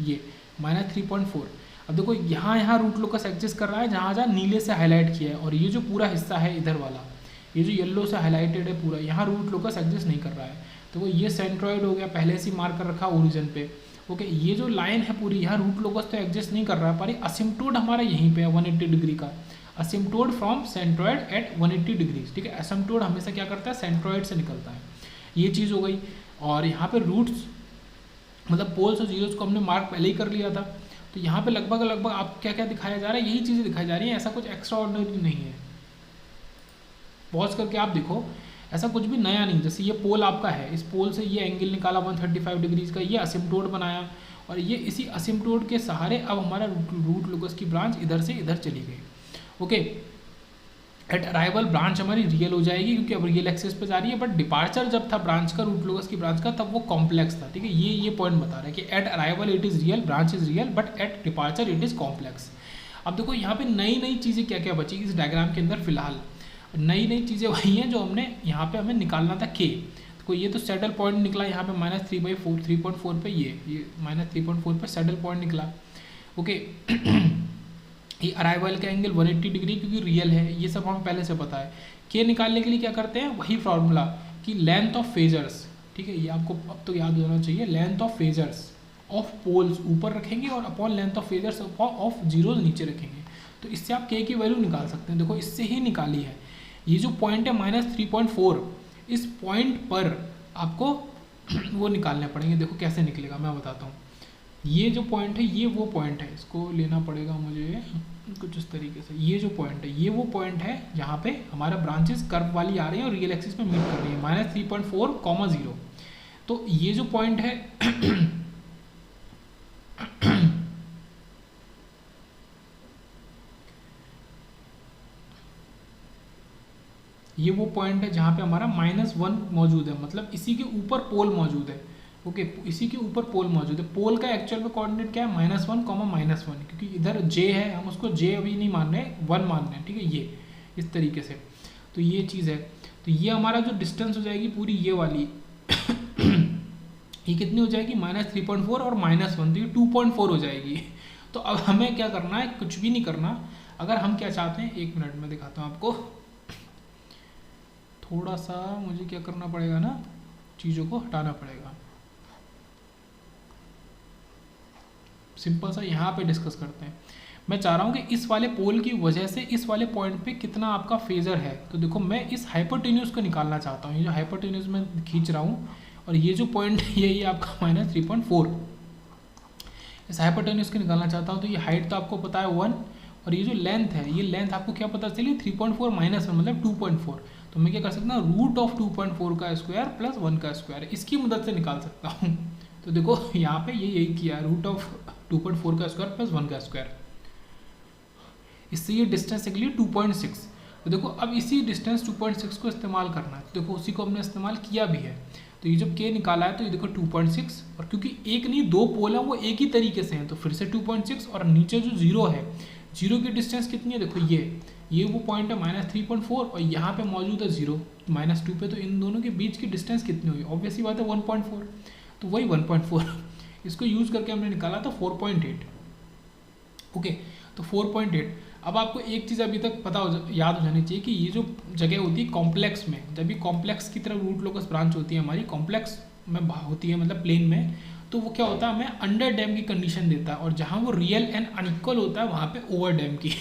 ये -3.4। अब देखो यहाँ रूट लोकस एग्जिस्ट कर रहा है जहाँ जहाँ नीले से हाईलाइट किया है, और ये जो पूरा हिस्सा है इधर वाला, ये जो येलो से हाईलाइटेड है पूरा, यहाँ रूट लोकस एग्जिस्ट नहीं कर रहा है। तो वो ये सेंट्रॉइड हो गया, पहले से मार्क कर रखा ओरिजिन पे। ओके, ये जो लाइन है पूरी, यहाँ रूट लोकस तो एग्जिस्ट नहीं कर रहा है, पर ये असिम्प्टोड हमारा यहीं पे है 180 डिग्री का, असिम्प्टोड फ्रॉम सेंट्रॉइड एट 180 डिग्री। ठीक है, असिम्प्टोड हमेशा क्या करता है, सेंट्रॉइड से निकलता है। ये चीज़ हो गई। और यहाँ पे रूट्स मतलब पोल्स और जीरोस को हमने मार्क पहले ही कर लिया था। तो यहाँ पे लगभग आप क्या क्या दिखाया जा रहा है, यही चीज़ें दिखाई जा रही हैं, ऐसा कुछ एक्स्ट्रा ऑर्डिनरी नहीं है। पॉज करके आप देखो, ऐसा कुछ भी नया नहीं। जैसे ये पोल आपका है, इस पोल से ये एंगल निकाला 135 डिग्रीज का, ये असिम्प्टोड बनाया, और ये इसी असिम्प्टोड के सहारे अब हमारा रूट लोकस की ब्रांच इधर से इधर चली गई। ओके, एट अराइवल ब्रांच हमारी रियल हो जाएगी क्योंकि अब रियल एक्सेस पे जा रही है, बट डिपार्चर जब था ब्रांच का, रूट लोकस की ब्रांच का, तब वो कॉम्प्लेक्स था। ठीक है, ये पॉइंट बता रहा है कि at arrival it is real, branch is real, but at departure it is complex. अब देखो यहाँ पे नई नई चीज़ें क्या क्या बची इस डायग्राम के अंदर फिलहाल। नई नई चीज़ें वही हैं जो हमने यहाँ पे हमें निकालना था के। तो ये तो सेटल पॉइंट निकला यहाँ पे -3/4 पे, ये -3.4 पे सेटल पॉइंट निकला। ओके, ये अराइवल का एंगल 180 डिग्री क्योंकि रियल है, ये सब हमें पहले से पता है। के निकालने के लिए क्या करते हैं, वही फॉर्मूला कि लेंथ ऑफ फेजर्स। ठीक है, ये आपको अब तो याद होना चाहिए, length of phasors of poles ऊपर रखेंगे और upon length of phasors of zeros नीचे रखेंगे। तो इससे आप के की वैल्यू निकाल सकते हैं। देखो इससे ही निकाली है। ये जो पॉइंट है -3.4, इस पॉइंट पर आपको वो निकालने पड़ेंगे। देखो कैसे निकलेगा मैं बताता हूँ। ये जो पॉइंट है ये वो पॉइंट है, इसको लेना पड़ेगा मुझे कुछ इस तरीके से। ये जो पॉइंट है ये वो पॉइंट है जहाँ पे हमारा ब्रांचेस कर्व वाली आ रही हैं और रियल एक्सिस में मीट कर रही है, -3.4, 0। तो ये जो पॉइंट है ये वो पॉइंट है जहाँ पे हमारा -1 मौजूद है, मतलब इसी के ऊपर पोल मौजूद है। ओके, इसी के ऊपर पोल मौजूद है। पोल का एक्चुअल में कोऑर्डिनेट क्या है, -1, क्योंकि इधर j है, हम उसको j अभी नहीं मान रहे, 1 मान रहे हैं। ठीक है, ये इस तरीके से। तो ये चीज़ है। तो ये हमारा जो डिस्टेंस हो जाएगी पूरी ये वाली ये कितनी हो जाएगी, -3.4 और -1, तो ये 2.4 हो जाएगी। तो अब हमें क्या करना है, कुछ भी नहीं करना। अगर हम क्या चाहते हैं, 1 मिनट में दिखाता हूँ आपको। थोड़ा सा मुझे क्या करना पड़ेगा ना, चीज़ों को हटाना पड़ेगा। सिंपल सा यहाँ पे डिस्कस करते हैं। मैं चाह रहा हूँ कि इस वाले पोल की वजह से इस वाले पॉइंट पे कितना आपका फेजर है। तो देखो मैं इस हाइपोटेन्यूज को निकालना चाहता हूँ। ये जो हाइपोटेन्यूज मैं खींच रहा हूँ और ये जो पॉइंट है ये आपका -3.4, इस हाइपोटेन्यूज को निकालना चाहता हूँ। तो ये हाइट तो आपको पता है 1, और ये जो लेंथ है, ये लेंथ आपको क्या पता चली, 3.4 - 1 मतलब 2.4। तो मैं क्या कर सकता हूँ, √2.4 का स्क्वायर प्लस 1 का स्क्वायर, इसकी मदद से निकाल सकता हूँ। तो देखो यहाँ पे ये यही किया, √2.4 का स्क्वायर प्लस 1 का स्क्वायर। इससे ये डिस्टेंस निकली 2.6। तो देखो अब इसी डिस्टेंस 2.6 को इस्तेमाल करना है। तो देखो उसी को हमने इस्तेमाल किया भी है। तो ये जब के निकाला है तो ये देखो 2.6, और क्योंकि एक नहीं दो पोल है वो एक ही तरीके से हैं, तो फिर से 2.6, और नीचे जो 0 है, 0 की डिस्टेंस कितनी है, देखो ये वो पॉइंट है -3.4, और यहाँ पे मौजूद है 0 -2 पे। तो इन दोनों के बीच की डिस्टेंस कितनी हुई, ऑब्वियसली बात है 1.4। तो वही 1.4 इसको यूज़ करके हमने निकाला था 4.8। ओके, तो 4.8। अब आपको एक चीज़ अभी तक याद हो जानी चाहिए कि ये जो जगह होती है कॉम्प्लेक्स में, जब भी कॉम्प्लेक्स की तरफ रूट लोकस ब्रांच होती है हमारी, कॉम्प्लेक्स में होती है मतलब प्लेन में, तो वो क्या होता है, हमें अंडर डैम की कंडीशन देता है, और जहाँ वो रियल एंड अनइक्वल होता है वहाँ पे ओवर डैम की।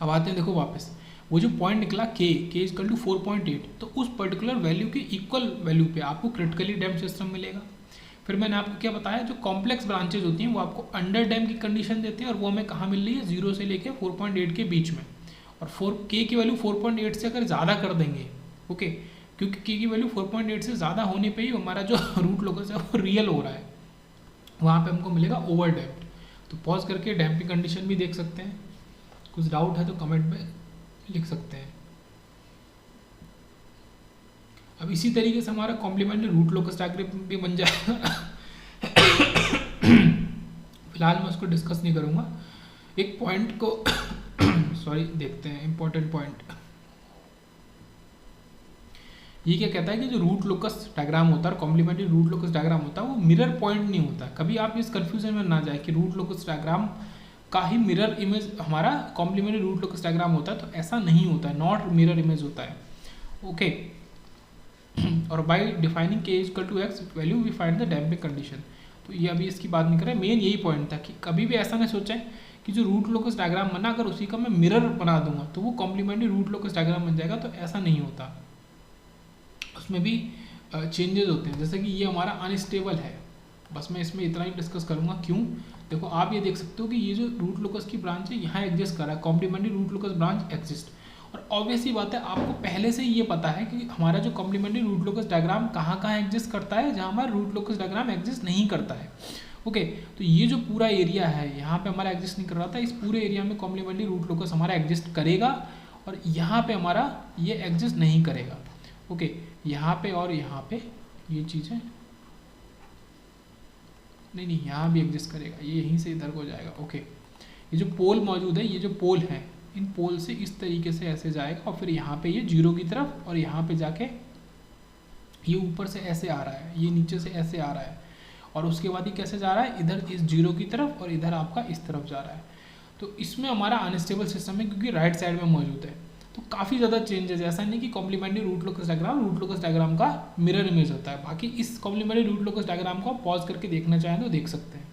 अब आते हैं देखो वापस, वो जो पॉइंट निकला के इक्वल टू 4.8, तो उस पर्टिकुलर वैल्यू के इक्वल वैल्यू पे आपको क्रिटिकली डैम सिस्टम मिलेगा। फिर मैंने आपको क्या बताया, जो कॉम्प्लेक्स ब्रांचेज होती हैं वो आपको अंडर डैम की कंडीशन देते हैं, और वो हमें कहाँ मिल रही है, 0 से लेके 4.8 के बीच में। और के की वैल्यू 4.8 से अगर ज़्यादा कर देंगे, ओके, क्योंकि के की वैल्यू 4.8 से ज़्यादा होने पे ही हमारा जो रूट लोकस है वो रियल हो रहा है, वहाँ पे हमको मिलेगा ओवर डैम्प्ड। तो पॉज करके डैम की कंडीशन भी देख सकते हैं। कुछ डाउट है तो कमेंट में लिख सकते हैं। अब इसी तरीके से हमारा कॉम्प्लीमेंट्री रूट लोकस डायग्राम भी बन जाएगा। फिलहाल मैं उसको डिस्कस नहीं करूँगा। एक पॉइंट को सॉरी देखते हैं, इंपॉर्टेंट पॉइंट। ये क्या कहता है कि जो रूट लोकस डायग्राम होता है, कॉम्प्लीमेंट्री रूट लोकस डायग्राम होता है, वो मिरर पॉइंट नहीं होता। कभी आप इस कंफ्यूजन में ना जाए कि रूट लोकस डायग्राम का ही मिरर इमेज हमारा कॉम्प्लीमेंट्री रूट लोकस डायग्राम होता है, तो ऐसा नहीं होता है, नॉट मिरर इमेज होता है। ओके, और by defining k is equal to x value we find the damping condition. तो ये अभी इसकी बात नहीं कर रहे, मेन यही पॉइंट था कि कभी भी ऐसा नहीं सोचें कि जो रूट लोकस डायग्राम बना अगर उसी का मैं मिरर बना दूंगा तो वो कॉम्प्लीमेंट्री रूट लोकस डायग्राम बन जाएगा, तो ऐसा नहीं होता, उसमें भी चेंजेस होते हैं। जैसे कि ये हमारा अनस्टेबल है, बस मैं इसमें इतना ही डिस्कस करूंगा। क्यों, देखो आप ये देख सकते हो कि ये जो रूट लोकस की ब्रांच है यहाँ एग्जिस्ट कर रहा है, complementary root locus branch exist. और ऑब्वियसली बात है आपको पहले से ही ये पता है कि हमारा जो कॉम्प्लीमेंट्री रूट लोकस डायग्राम कहाँ कहाँ एग्जिस्ट करता है, जहाँ हमारा रूट लोकस डायग्राम एग्जिस्ट नहीं करता है। ओके, तो ये जो पूरा एरिया है यहाँ पे हमारा एग्जिस्ट नहीं कर रहा था, इस पूरे एरिया में कॉम्प्लीमेंट्री रूट लोकस हमारा एग्जिस्ट करेगा और यहाँ पे हमारा ये एग्जिस्ट नहीं करेगा। ओके, यहाँ पे और यहाँ पे ये चीज़ें नहीं, यहाँ भी एग्जिस्ट करेगा, ये यहीं से इधर को जाएगा। ओके, ये जो पोल मौजूद है, ये जो पोल है, इन पोल से इस तरीके से ऐसे जाएगा और फिर यहाँ पे ये जीरो की तरफ, और यहाँ पे जाके ये ऊपर से ऐसे आ रहा है, ये नीचे से ऐसे आ रहा है, और उसके बाद ये कैसे जा रहा है, इधर इस जीरो की तरफ और इधर आपका इस तरफ जा रहा है। तो इसमें हमारा अनस्टेबल सिस्टम है क्योंकि राइट साइड में मौजूद है। तो काफ़ी ज़्यादा चेंजेस, ऐसा नहीं कि कॉम्प्लीमेंट्री रूट लोकस डायग्राम का मिरर इमेज होता है। बाकी इस कॉम्प्लीमेंट्री रूट लोकस डायग्राम को आप पॉज करके देखना चाहें तो देख सकते हैं।